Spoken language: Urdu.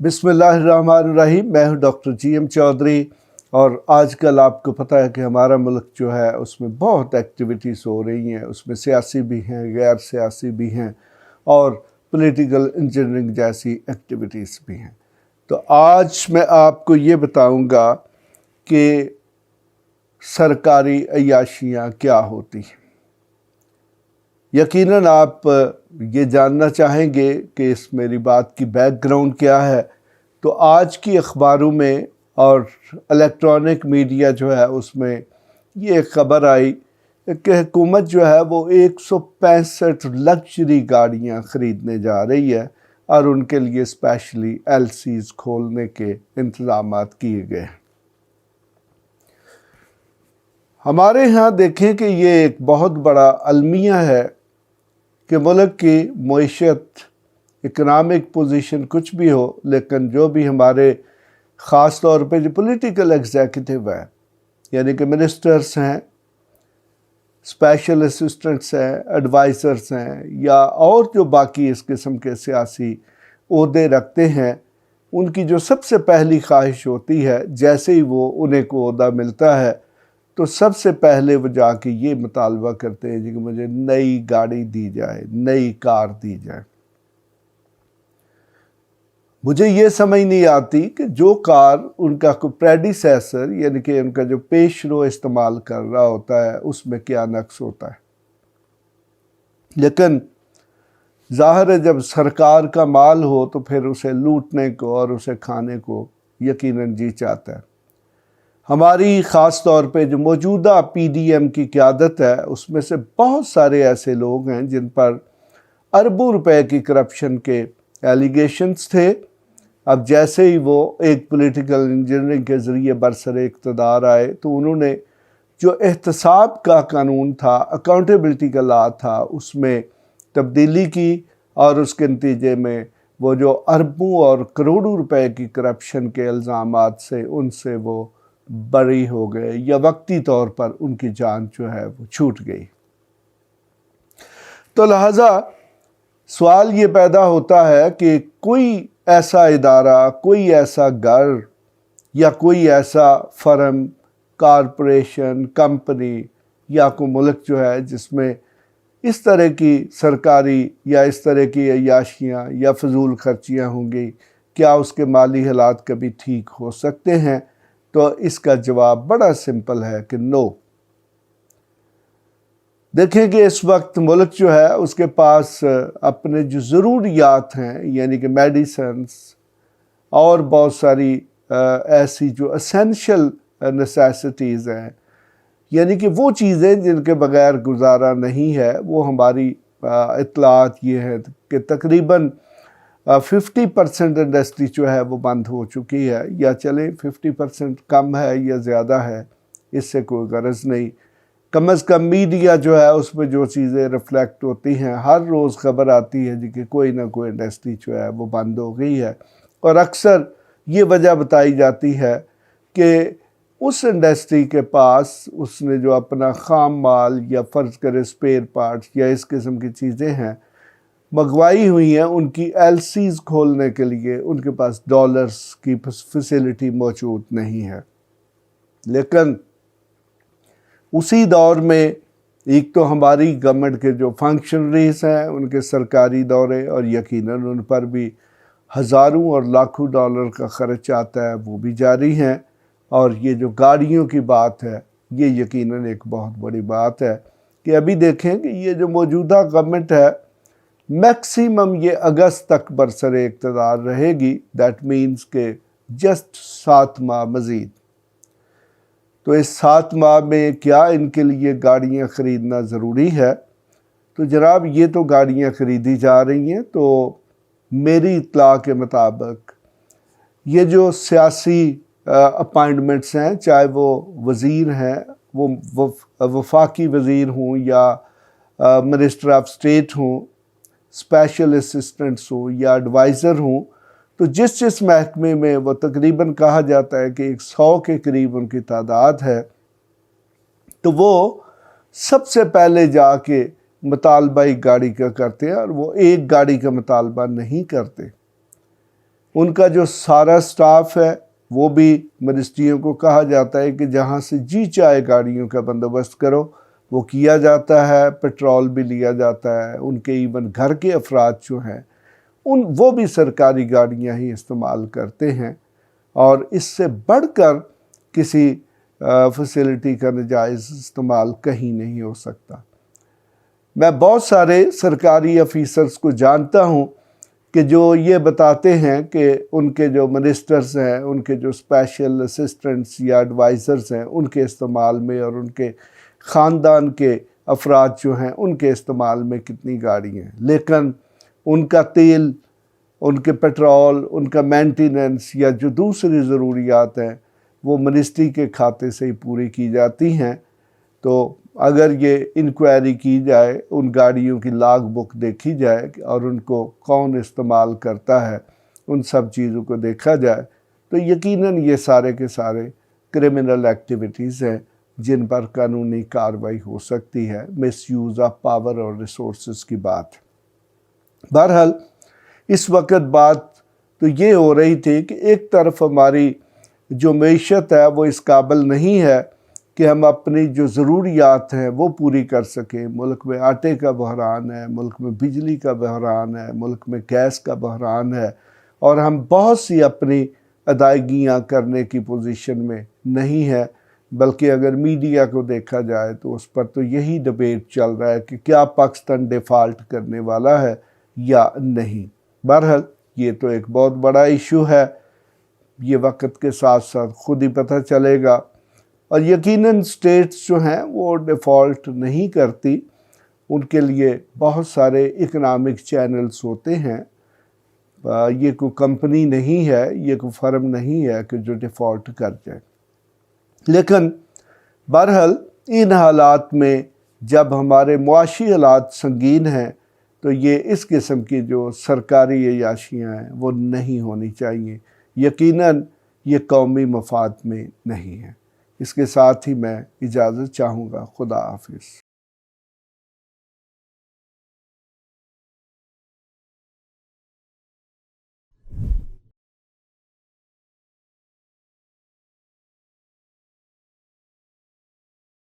بسم اللہ الرحمن الرحیم۔ میں ہوں ڈاکٹر جی ایم چودھری، اور آج کل آپ کو پتہ ہے کہ ہمارا ملک جو ہے اس میں بہت ایکٹیویٹیز ہو رہی ہیں، اس میں سیاسی بھی ہیں، غیر سیاسی بھی ہیں، اور پولیٹیکل انجینئرنگ جیسی ایکٹیویٹیز بھی ہیں۔ تو آج میں آپ کو یہ بتاؤں گا کہ سرکاری عیاشیاں کیا ہوتی ہیں۔ یقیناً آپ یہ جاننا چاہیں گے کہ اس میری بات کی بیک گراؤنڈ کیا ہے۔ تو آج کی اخباروں میں اور الیکٹرانک میڈیا جو ہے اس میں یہ ایک خبر آئی کہ حکومت جو ہے وہ 165 لگژری گاڑیاں خریدنے جا رہی ہے، اور ان کے لیے اسپیشلی ایل سیز کھولنے کے انتظامات کیے گئے ہیں۔ ہمارے ہاں دیکھیں کہ یہ ایک بہت بڑا المیہ ہے کہ ملک کی معیشت، اکنامک پوزیشن کچھ بھی ہو، لیکن جو بھی ہمارے خاص طور پہ جو پولیٹیکل ایگزیکٹو ہے، یعنی کہ منسٹرز ہیں، اسپیشل اسسٹنٹس ہیں، ایڈوائزرز ہیں، یا اور جو باقی اس قسم کے سیاسی عہدے رکھتے ہیں، ان کی جو سب سے پہلی خواہش ہوتی ہے جیسے ہی وہ انہیں کو عہدہ ملتا ہے تو سب سے پہلے وہ جا کے یہ مطالبہ کرتے ہیں کہ مجھے نئی گاڑی دی جائے، نئی کار دی جائے۔ مجھے یہ سمجھ نہیں آتی کہ جو کار ان کا کوئی پریڈیسیسر، یعنی کہ ان کا جو پیش رو استعمال کر رہا ہوتا ہے، اس میں کیا نقص ہوتا ہے۔ لیکن ظاہر ہے جب سرکار کا مال ہو تو پھر اسے لوٹنے کو اور اسے کھانے کو یقیناً جی چاہتا ہے۔ ہماری خاص طور پہ جو موجودہ پی ڈی ایم کی قیادت ہے، اس میں سے بہت سارے ایسے لوگ ہیں جن پر اربوں روپے کی کرپشن کے ایلیگیشنز تھے۔ اب جیسے ہی وہ ایک پولیٹیکل انجینئرنگ کے ذریعے برسر اقتدار آئے تو انہوں نے جو احتساب کا قانون تھا، اکاؤنٹیبلٹی کا لا تھا، اس میں تبدیلی کی، اور اس کے نتیجے میں وہ جو اربوں اور کروڑوں روپے کی کرپشن کے الزامات سے ان سے وہ بری ہو گئے، یا وقتی طور پر ان کی جان جو ہے وہ چھوٹ گئی۔ تو لہٰذا سوال یہ پیدا ہوتا ہے کہ کوئی ایسا ادارہ، کوئی ایسا گھر، یا کوئی ایسا فرم، کارپوریشن، کمپنی، یا کوئی ملک جو ہے جس میں اس طرح کی سرکاری یا اس طرح کی عیاشیاں یا فضول خرچیاں ہوں گی، کیا اس کے مالی حالات کبھی ٹھیک ہو سکتے ہیں؟ تو اس کا جواب بڑا سمپل ہے کہ نو۔ دیکھیں کہ اس وقت ملک جو ہے اس کے پاس اپنے جو ضروریات ہیں، یعنی کہ میڈیسنز اور بہت ساری ایسی جو اسینشل نیسیسٹیز ہیں، یعنی کہ وہ چیزیں جن کے بغیر گزارا نہیں ہے، وہ ہماری اطلاعات یہ ہے کہ تقریباً 50% انڈسٹری جو ہے وہ بند ہو چکی ہے، یا چلیں 50% کم ہے یا زیادہ ہے، اس سے کوئی غرض نہیں۔ کم از کم میڈیا جو ہے اس میں جو چیزیں ریفلیکٹ ہوتی ہیں، ہر روز خبر آتی ہے جی کہ کوئی نہ کوئی انڈسٹری جو ہے وہ بند ہو گئی ہے، اور اکثر یہ وجہ بتائی جاتی ہے کہ اس انڈسٹری کے پاس اس نے جو اپنا خام مال یا فرض کرے اسپیئر پارٹس یا اس قسم کی چیزیں ہیں منگوائی ہوئی ہیں، ان کی ایل سیز کھولنے کے لیے ان کے پاس ڈالرز کی فیسیلٹی موجود نہیں ہے۔ لیکن اسی دور میں ایک تو ہماری گورنمنٹ کے جو فنکشنریز ہیں ان کے سرکاری دورے، اور یقیناً ان پر بھی ہزاروں اور لاکھوں ڈالر کا خرچ آتا ہے، وہ بھی جاری ہیں۔ اور یہ جو گاڑیوں کی بات ہے، یہ یقیناً ایک بہت بڑی بات ہے کہ ابھی دیکھیں کہ یہ جو موجودہ گورنمنٹ ہے میکسیمم یہ اگست تک برسر اقتدار رہے گی، دیٹ مینز کہ جسٹ 7 ماہ مزید۔ تو اس 7 ماہ میں کیا ان کے لیے گاڑیاں خریدنا ضروری ہے؟ تو جناب یہ تو گاڑیاں خریدی جا رہی ہیں۔ تو میری اطلاع کے مطابق یہ جو سیاسی اپائنٹمنٹس ہیں، چاہے وہ وزیر ہیں، وہ وفاقی وزیر ہوں یا منسٹر آف اسٹیٹ ہوں، اسپیشل اسسٹنٹس ہوں یا ایڈوائزر ہوں، تو جس محکمے میں وہ تقریباً کہا جاتا ہے کہ 100 کے قریب ان کی تعداد ہے، تو وہ سب سے پہلے جا کے مطالبہ ایک گاڑی کا کرتے ہیں، اور وہ ایک گاڑی کا مطالبہ نہیں کرتے۔ ان کا جو سارا سٹاف ہے وہ بھی منسٹریوں کو کہا جاتا ہے کہ جہاں سے جی چاہے گاڑیوں کا بندوبست کرو، وہ کیا جاتا ہے، پیٹرول بھی لیا جاتا ہے، ان کے ایون گھر کے افراد جو ہیں وہ بھی سرکاری گاڑیاں ہی استعمال کرتے ہیں، اور اس سے بڑھ کر کسی فیسلٹی کا ناجائز استعمال کہیں نہیں ہو سکتا۔ میں بہت سارے سرکاری آفیسرز کو جانتا ہوں کہ جو یہ بتاتے ہیں کہ ان کے جو منسٹرز ہیں، ان کے جو اسپیشل اسسٹنٹس یا ایڈوائزرز ہیں، ان کے استعمال میں اور ان کے خاندان کے افراد جو ہیں ان کے استعمال میں کتنی گاڑیاں ہیں، لیکن ان کا تیل، ان کے پیٹرول، ان کا مینٹیننس یا جو دوسری ضروریات ہیں وہ منسٹری کے کھاتے سے ہی پوری کی جاتی ہیں۔ تو اگر یہ انکوائری کی جائے، ان گاڑیوں کی لاگ بک دیکھی جائے اور ان کو کون استعمال کرتا ہے، ان سب چیزوں کو دیکھا جائے، تو یقیناً یہ سارے کے سارے کرمنل ایکٹیویٹیز ہیں جن پر قانونی کارروائی ہو سکتی ہے، مس یوز آف پاور اور ریسورسز کی بات۔ بہرحال اس وقت بات تو یہ ہو رہی تھی کہ ایک طرف ہماری جو معیشت ہے وہ اس قابل نہیں ہے کہ ہم اپنی جو ضروریات ہیں وہ پوری کر سکیں۔ ملک میں آٹے کا بحران ہے، ملک میں بجلی کا بحران ہے، ملک میں گیس کا بحران ہے، اور ہم بہت سی اپنی ادائیگیاں کرنے کی پوزیشن میں نہیں ہے، بلکہ اگر میڈیا کو دیکھا جائے تو اس پر تو یہی ڈبیٹ چل رہا ہے کہ کیا پاکستان ڈیفالٹ کرنے والا ہے یا نہیں۔ بہرحال یہ تو ایک بہت بڑا ایشو ہے، یہ وقت کے ساتھ ساتھ خود ہی پتہ چلے گا، اور یقیناً سٹیٹس جو ہیں وہ ڈیفالٹ نہیں کرتی، ان کے لیے بہت سارے اکنامک چینلز ہوتے ہیں، یہ کوئی کمپنی نہیں ہے، یہ کوئی فرم نہیں ہے کہ جو ڈیفالٹ کر جائے۔ لیکن بہرحال ان حالات میں جب ہمارے معاشی حالات سنگین ہیں تو یہ اس قسم کی جو سرکاری عیاشیاں ہیں وہ نہیں ہونی چاہیے، یقیناً یہ قومی مفاد میں نہیں ہے۔ اس کے ساتھ ہی میں اجازت چاہوں گا۔ خدا حافظ۔